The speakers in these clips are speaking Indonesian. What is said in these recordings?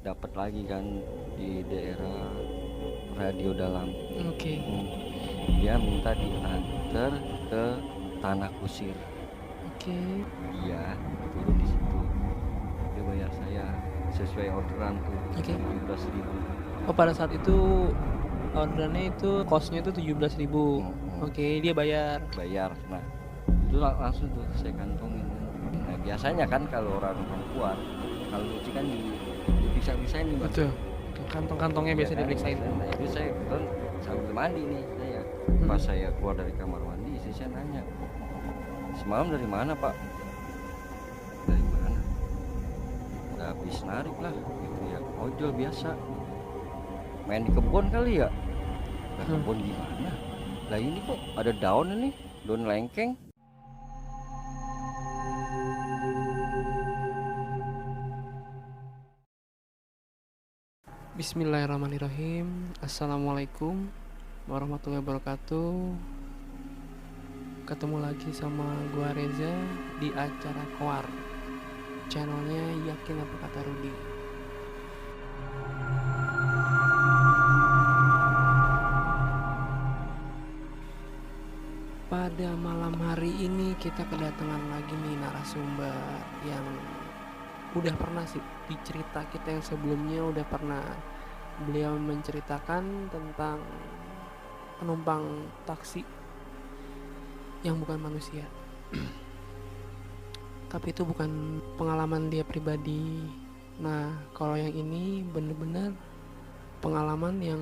dapat lagi kan di daerah Radio Dalam. Oke. Dia minta diantar ke Tanah Kusir. Oke. Dia turun di situ. Dia bayar saya sesuai orderan tuh. Oke. 17.000. Oh, pada saat itu orderannya itu kosnya itu 17.000. Oke, dia bayar. Nah itu langsung tuh saya kantongin. Nah biasanya kan kalau orang perempuan kalau nyuci kan dipisah-pisahin nih, Bang. Betul. Kantong-kantongnya biasa kan? diperiksain. Nah itu saya kebetulan sambil mandi nih saya. Pas saya keluar dari kamar mandi, istri saya nanya, semalam dari mana, Pak? Dari mana? Udah habis narik lah gitu ya, ojol biasa. Main di kebun kali ya. Nah, kebun gimana? Lah ini kok ada daun ini, daun lengkeng. Bismillahirrahmanirrahim. Assalamualaikum warahmatullahi wabarakatuh. Ketemu lagi sama gua Reza di acara Koar, channelnya Yakin Apa Kata Rudi. Pada malam hari ini kita kedatangan lagi nih narasumber yang udah pernah sih di cerita kita yang sebelumnya udah pernah beliau menceritakan tentang penumpang taksi yang bukan manusia. Tapi itu bukan pengalaman dia pribadi. Nah, kalau yang ini bener-bener pengalaman yang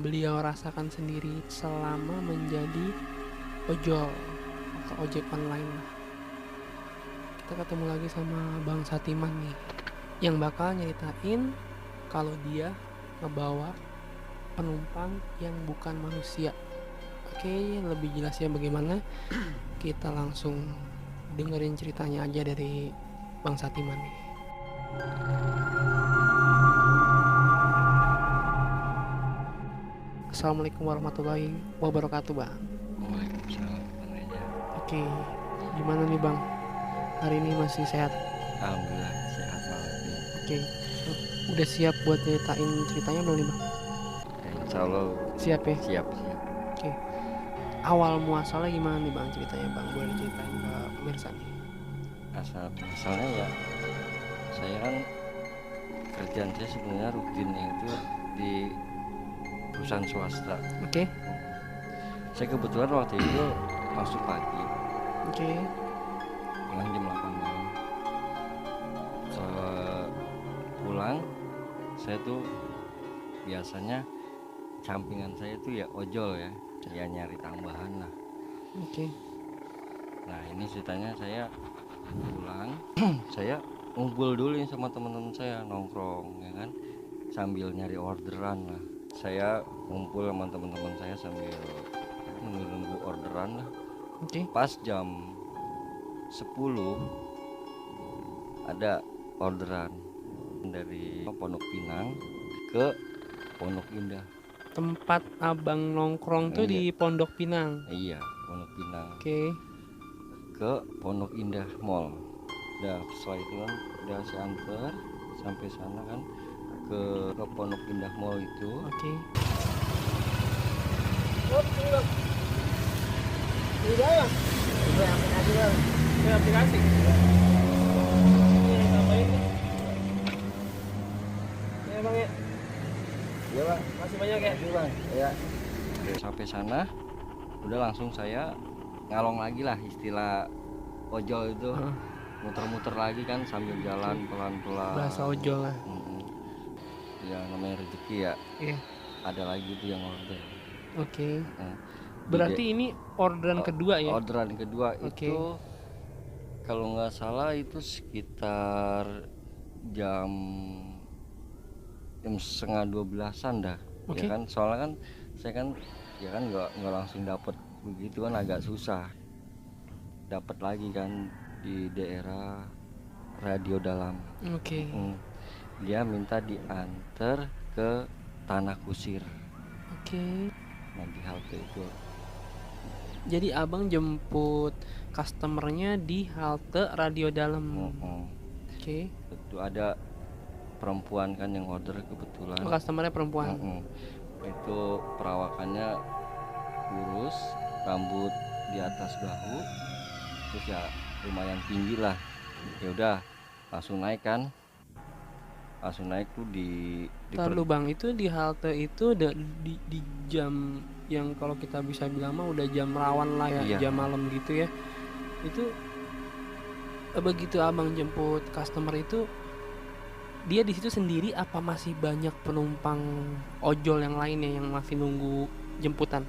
beliau rasakan sendiri selama menjadi ojol atau ojek online lah. Kita ketemu lagi sama Bang Satiman nih, yang bakal nyeritain kalau dia ngebawa penumpang yang bukan manusia. Oke, lebih jelasnya bagaimana kita langsung dengerin ceritanya aja dari Bang Satiman nih. Assalamualaikum warahmatullahi wabarakatuh, Bang. Waalaikumsalam. Oke, gimana nih Bang? Hari ini masih sehat? Alhamdulillah sehat banget nih. Oke, udah siap buat nyeritain ceritanya belum nih Bang? Insya Allah siap ya? Siap. Oke, awal muasalnya gimana nih Bang ceritanya Bang? Boleh ceritain ke pemirsa nih. Asalnya ya, saya kan kerjaan saya sebenarnya rutinnya itu di perusahaan swasta. Oke. Saya kebetulan waktu itu masuk pagi. Oke. Pulang jam 8 malam. Pulang saya tuh biasanya sampingan saya tuh ya ojol ya nyari tambahan lah. Oke. Nah ini ceritanya saya pulang saya ngumpul dulu nih sama teman-teman saya, nongkrong ya kan, sambil nyari orderan lah. Saya ngumpul sama teman-teman saya sambil nunggu orderan lah. Oke. Pas jam 10 ada orderan dari Pondok Pinang ke Pondok Indah. Tempat abang nongkrong tuh di Pondok Pinang. Iya, Pondok Pinang. Oke. Ke Pondok Indah Mall. Udah setelah itu kan udah saya antar sampai sana kan ke Pondok Indah Mall itu. Oke. Aplikasi. Ya Bang ya. Iya Bang, Masih banyak ya? iya Bang. Ya. Sampai sana udah langsung saya ngalong lagi lah, istilah ojol itu. Muter-muter lagi kan sambil jalan pelan-pelan. Bahasa ojol lah. Ya namanya rezeki ya. Iya. Ada lagi tuh yang order. Oke. Berarti ini orderan kedua ya? Orderan kedua. Oke. Itu kalau nggak salah itu sekitar jam setengah 12-an dah. Oke. Ya kan soalnya kan saya kan ya kan nggak langsung dapat begitu kan, agak susah dapat lagi kan di daerah Radio Dalam. Oke. Dia minta diantar ke Tanah Kusir. Oke. Nah di halte itu. Jadi abang jemput customernya di halte Radio Dalam. Oke. Oke. Itu ada perempuan kan yang order kebetulan. Customernya perempuan. Itu perawakannya kurus, rambut di atas bahu, terus ya lumayan tinggi lah. Ya udah langsung naik tuh di Lalu bang, itu di halte itu di jam yang kalau kita bisa bilang mah udah jam rawan lah ya, Iya. jam malam gitu ya. Itu begitu abang jemput customer itu, dia di situ sendiri apa masih banyak penumpang ojol yang lainnya yang masih nunggu jemputan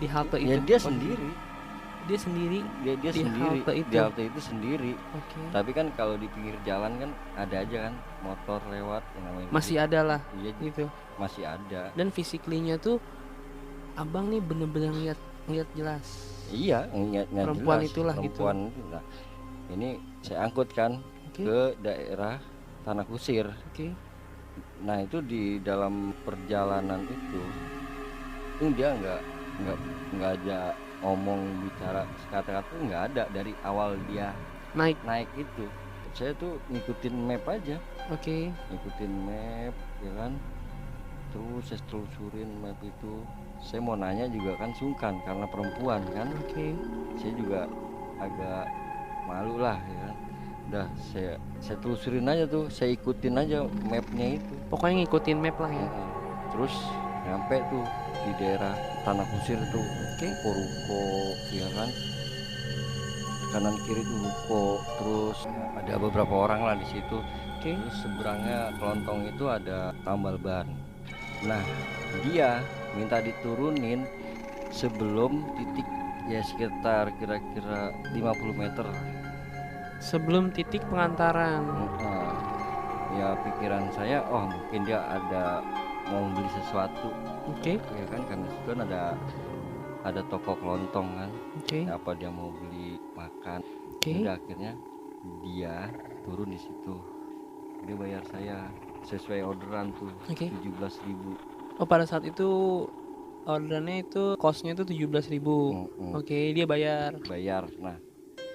di halte ya itu? dia sendiri Dia sendiri dia di sendiri halte itu. di halte itu sendiri. Oke. Tapi kan kalau di pinggir jalan kan ada aja kan motor lewat yang namanya Masih ada lah iya gitu. masih ada. Dan physically-nya tuh abang nih bener-bener ngeliat jelas. Iya, ngeliat Perempuan jelas, itulah perempuan itu. Nah, ini saya angkut kan Oke. ke daerah Tanah Kusir. Oke. Nah itu di dalam perjalanan itu dia nggak aja ngomong bicara kata-kata, nggak ada dari awal dia naik itu. Saya tuh ngikutin map aja. Oke. Ngikutin map ya kan, terus saya telusurin map itu. Saya mau nanya juga kan sungkan karena perempuan kan. Oke. Saya juga agak malu lah ya kan. Udah saya telusurin aja tuh, saya ikutin aja mapnya itu. Pokoknya ngikutin map lah ya. Terus nyampe tuh di daerah Tanah Kusir tuh. Oke. Ruko ya kan, kanan kiri tuh ruko, terus ada beberapa orang lah di situ. Oke. Terus seberangnya kelontong itu ada tambal ban. Nah dia minta diturunin sebelum titik ya sekitar kira-kira 50 meter Sebelum titik pengantaran. Ya pikiran saya, oh mungkin dia ada mau beli sesuatu. Oke. Ya kan karena itu kan ada toko kelontong kan. Oke. Apa dia mau beli makan. Oke. Udah akhirnya dia turun di situ, dia bayar saya sesuai orderan tuh. Oke. 17.000. Oh pada saat itu orderannya itu costnya itu 17.000. Oke, dia bayar. Nah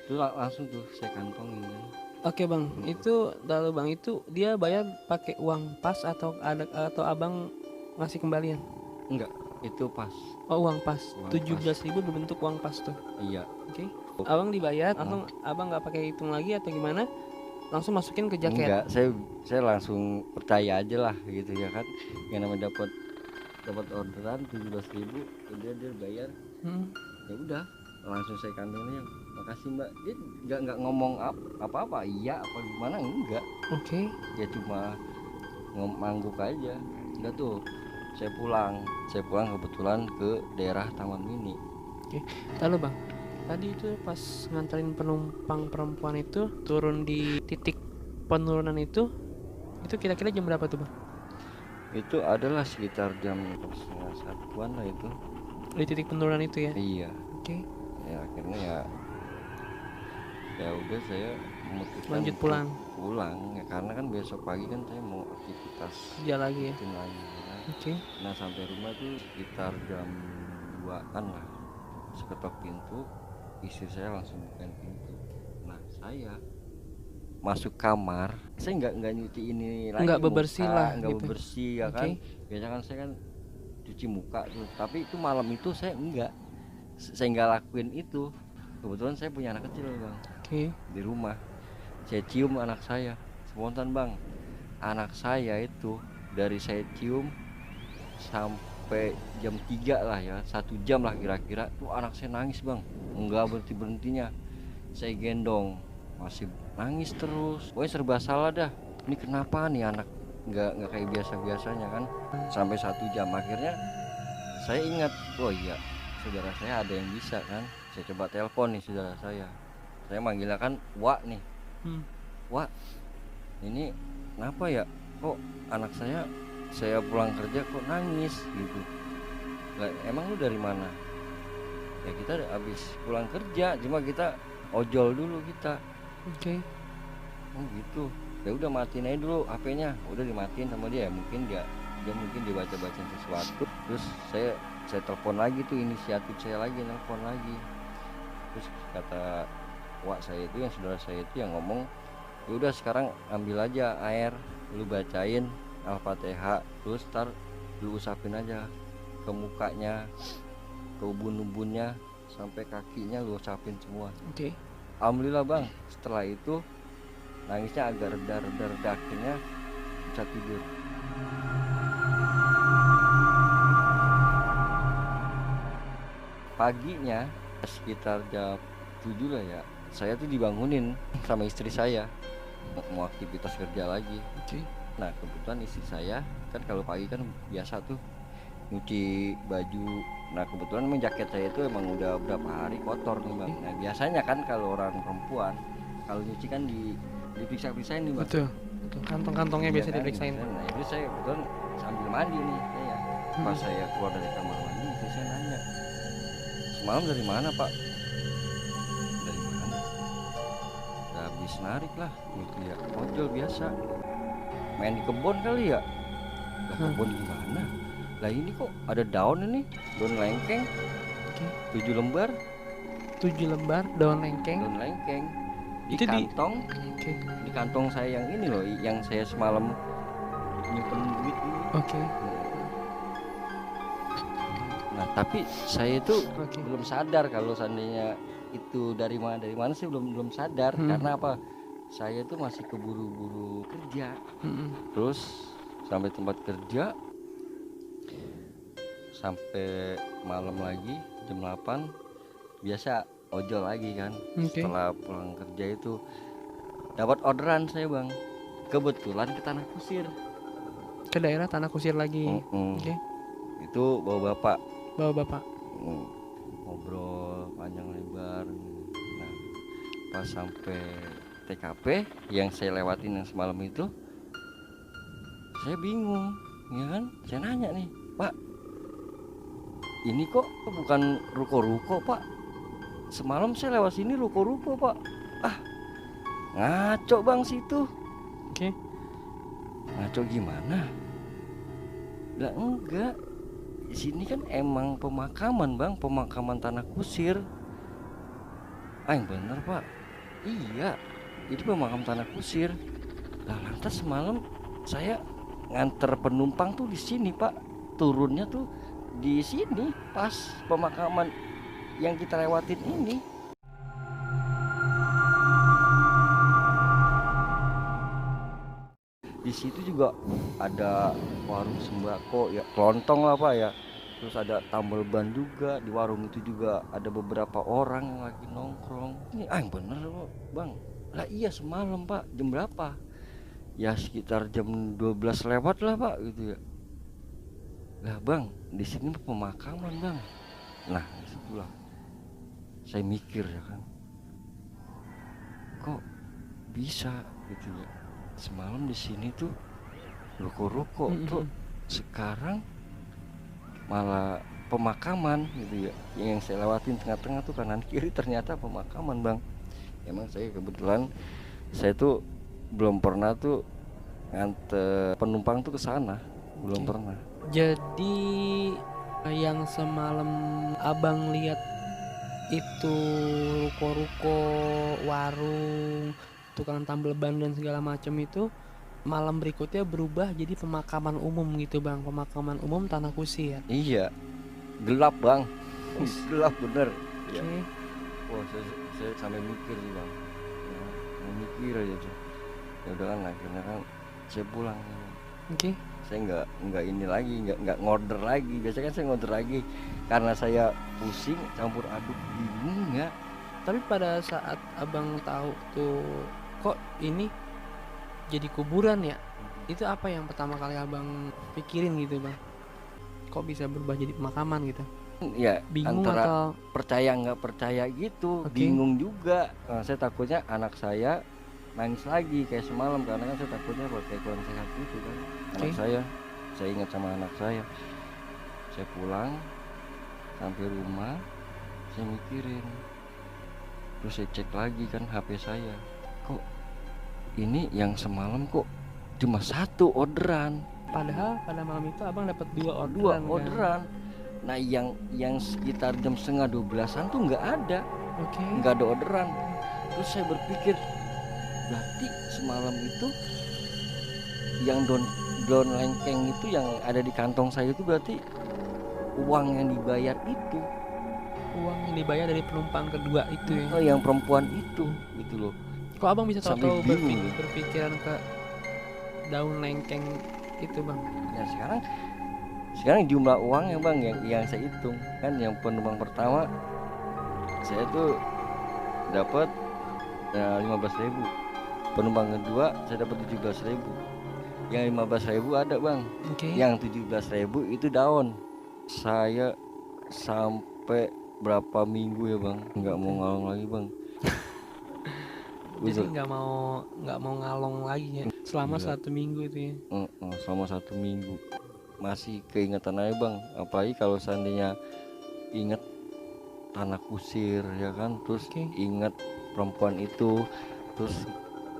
itu langsung tuh saya kantongin kan. Oke bang, itu lalu bang itu dia bayar pakai uang pas atau abang ngasih kembalian? Enggak, itu pas. Oh uang pas. Uang 17.000 berbentuk uang pas tuh. Iya. Oke. Abang dibayar langsung, abang nggak pakai hitung lagi atau gimana? Langsung masukin ke jaket? Enggak, saya langsung percaya aja lah gitu ya kan. Yang namanya dapat orderan 17.000, dia bayar. Ya udah, langsung saya kantongnya. Makasih mbak. Dia nggak ngomong apa-apa, iya apa gimana, enggak. Oke. Ya cuma ngangguk aja. Udah tuh saya pulang kebetulan ke daerah Taman Mini. Oke. Lalu bang, tadi itu pas nganterin penumpang perempuan itu turun di titik penurunan itu kira-kira jam berapa tuh bang? Itu adalah sekitar jam 1:30 lah itu. Di titik penurunan itu ya? Iya. Oke. Ya akhirnya ya udah saya memutuskan Lanjut pulang ya karena kan besok pagi kan saya mau aktivitas kerja lagi ya? lagi ya. Oke. Nah sampai rumah tuh sekitar jam 2-an lah. Seketok pintu, istri saya langsung bukain pintu. Nah saya masuk kamar, saya nggak nyuci ini lagi, nggak bebersih lah nggak gitu. bebersih ya kan. Biasanya kan saya kan cuci muka tuh, tapi itu malam itu saya nggak lakuin itu. Kebetulan saya punya anak kecil bang. Di rumah saya cium anak saya spontan bang. Anak saya itu dari saya cium sampai jam 3 lah ya, 1 jam lah kira-kira tuh anak saya nangis bang, nggak berhentinya. Saya gendong masih nangis terus. Pokoknya serba salah dah, ini kenapa nih anak nggak kayak biasanya kan. Sampai 1 jam akhirnya saya ingat, oh iya saudara saya ada yang bisa kan. Saya coba telepon nih saudara saya manggilnya kan Wak nih. Wak, ini kenapa ya, kok anak saya pulang kerja kok nangis gitu. Lah, emang lu dari mana? Ya kita habis pulang kerja, cuma kita ojol dulu kita. Oke. Oh gitu. Ya udah matiin aja dulu HP-nya. Udah dimatiin sama dia. Mungkin dia mungkin dibaca-bacain sesuatu. Terus saya telepon lagi tuh, inisiatif saya lagi nelpon lagi. Terus kata Wak saya itu, yang saudara saya itu yang ngomong, ya udah sekarang ambil aja air lu bacain Al-Fatihah, terus ntar lu usapin aja ke mukanya, ke ubun-ubunnya sampai kakinya lu usapin semua. Oke. Alhamdulillah bang, setelah itu nangisnya agak reda akhirnya bisa tidur. Paginya sekitar jam 7 lah ya, saya tuh dibangunin sama istri saya mau aktivitas kerja lagi. Oke. Nah kebetulan istri saya kan kalau pagi kan biasa tuh nyuci baju. Nah kebetulan memang jaket saya itu emang udah berapa hari kotor nih bang. Nah biasanya kan kalau orang perempuan kalau nyuci kan diperiksa-periksain nih bang. Betul. Kantong-kantongnya Iya biasa kan? diperiksain. Nah itu saya kebetulan sambil mandi nih saya. Pas saya keluar dari kamar mandi, istri saya nanya, semalam dari mana pak? Dari mana? Udah habis narik lah gitu ya, ojol biasa. Main di kebun kali ya. Lah kebun gimana? Lah ini kok ada daun ini, daun lengkeng. Oke. 7 lembar 7 lembar daun lengkeng. daun lengkeng di Itu di- kantong, Oke. di kantong saya yang ini loh, yang saya semalam nyimpen duit ini. Oke. Nah tapi saya itu Oke. belum sadar kalau seandainya itu dari mana sih, belum sadar. Karena apa, saya itu masih keburu-buru kerja. Terus sampai tempat kerja sampai malam lagi jam 8 biasa ojol lagi kan. Oke. Setelah pulang kerja itu dapat orderan saya bang, kebetulan ke Tanah Kusir. Ke daerah Tanah Kusir lagi. Oke. Itu bawa bapak. Bawa bapak. Ngobrol panjang lebar. Nah pas sampai TKP yang saya lewatin yang semalam itu, saya bingung ya kan. Saya nanya nih, pak ini kok bukan ruko-ruko pak, semalam saya lewat sini ruko-ruko pak. Ah ngaco bang situ. Oke. Ngaco gimana? Lah enggak, di sini kan emang pemakaman bang, pemakaman Tanah Kusir. Ah yang bener pak, iya itu pemakaman Tanah Kusir. Lah lantas semalam saya nganter penumpang tuh di sini pak, turunnya tuh di sini pas pemakaman yang kita lewatin ini. Di situ juga ada warung sembako ya, kelontong lah pak ya. Terus ada tambal ban juga, di warung itu juga ada beberapa orang yang lagi nongkrong. Ini yang bener bang. Lah iya semalam pak, jam berapa? Ya sekitar jam 12 lewat lah pak gitu ya. Lah bang, di sini pemakaman bang. Nah disitulah saya mikir ya kan, kok bisa gitu ya, semalam di sini tuh ruko-ruko tuh, sekarang malah pemakaman gitu ya. Yang saya lewatin tengah-tengah tuh kanan kiri ternyata pemakaman bang. Emang saya kebetulan saya tuh belum pernah tuh nganter penumpang tuh ke sana, belum pernah. Jadi yang semalam abang lihat itu ruko-ruko, warung, tukang tambal ban dan segala macam itu malam berikutnya berubah jadi pemakaman umum gitu bang, pemakaman umum Tanah Kusir. Iya, gelap bang, gelap bener. Ya. Wah saya sampai mikir sih bang, ya, mikir aja tuh. Ya udah kan akhirnya kan saya pulang. Oke. Saya nggak ini lagi, nggak ngorder lagi. Biasanya kan saya ngorder lagi karena saya pusing campur aduk bingung ya. Tapi pada saat abang tahu tuh kok ini jadi kuburan ya, itu apa yang pertama kali abang pikirin gitu bang? Kok bisa berubah jadi pemakaman gitu? Ya Bingung antara atau percaya nggak percaya gitu. Oke. Bingung juga. Nah, saya takutnya anak saya nangis lagi kayak semalam, karena kan saya takutnya kayak kurang sehat gitu kan. Anak saya ingat sama anak saya pulang sampai rumah saya mikirin, terus saya cek lagi kan HP saya, kok ini yang semalam kok cuma 1 orderan, padahal pada malam itu abang dapat 2 2 orderan. orderan. Nah yang sekitar jam 11:30-an tuh nggak ada, Oke. nggak ada orderan. Terus saya berpikir berarti semalam itu yang daun lengkeng itu yang ada di kantong saya itu berarti uang yang dibayar itu. Uang yang dibayar dari penumpang kedua itu ya. Oh, yang perempuan itu gitu loh. Kok abang bisa Sampai tahu-tahu bingung. berpikiran ke daun lengkeng itu bang? Nah sekarang jumlah uangnya bang yang saya hitung kan, yang penumpang pertama saya tuh dapat 15.000, penumpang kedua saya dapat 17.000, yang 15.000 ada bang, Oke. yang 17.000 itu daun. Saya sampai berapa minggu ya bang nggak mau ngalong lagi bang. Jadi nggak mau ngalong lagi ya selama Iya. 1 minggu itu ya. Selama 1 minggu masih keingetan aja bang, apalagi kalau seandainya inget tanah kusir ya kan, terus Oke. inget perempuan itu, terus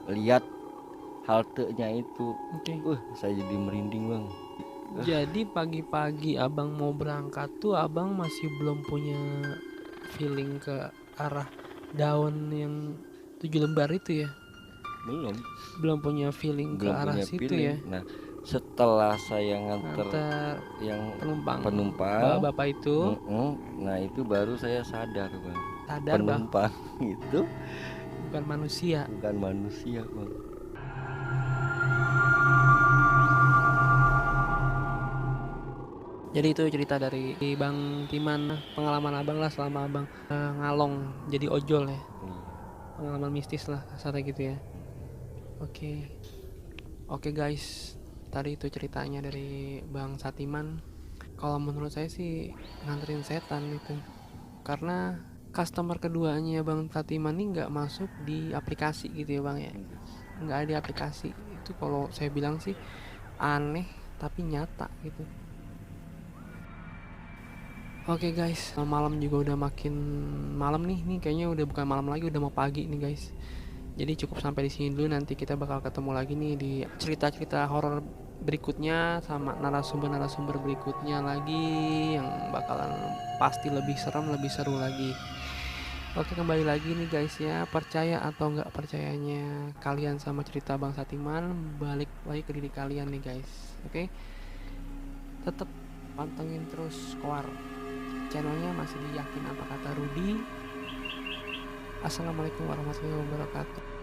lihat haltenya itu, Oke. saya jadi merinding bang. Jadi pagi-pagi abang mau berangkat tuh abang masih belum punya feeling ke arah daun yang 7 lembar itu ya? Belum punya feeling ke Belum arah punya situ feeling. ya? Nah setelah saya nganter Antar yang penumpang bapak itu nah itu baru saya sadar bang, sadar bang penumpang itu bukan manusia. bukan manusia bang. Jadi itu cerita dari Bang Timan, pengalaman abang lah selama abang ngalong jadi ojol ya. Pengalaman mistis lah kasarnya gitu ya. Oke guys, tadi itu ceritanya dari Bang Satiman. Kalau menurut saya sih nganterin setan itu, karena customer keduanya Bang Satiman ini nggak masuk di aplikasi gitu ya bang ya, nggak ada di aplikasi. Itu kalau saya bilang sih aneh tapi nyata gitu. Oke guys, malam juga udah makin malam nih kayaknya udah bukan malam lagi, udah mau pagi nih guys. Jadi cukup sampai di sini dulu, nanti kita bakal ketemu lagi nih di cerita-cerita horor berikutnya sama narasumber berikutnya lagi yang bakalan pasti lebih serem, lebih seru lagi. Oke, kembali lagi nih guys ya, percaya atau nggak percayanya kalian sama cerita Bang Satiman, balik lagi ke diri kalian nih guys. Oke, tetap pantengin terus Koar, channelnya masih di Yakin Apa Kata Rudi. Assalamualaikum warahmatullahi wabarakatuh.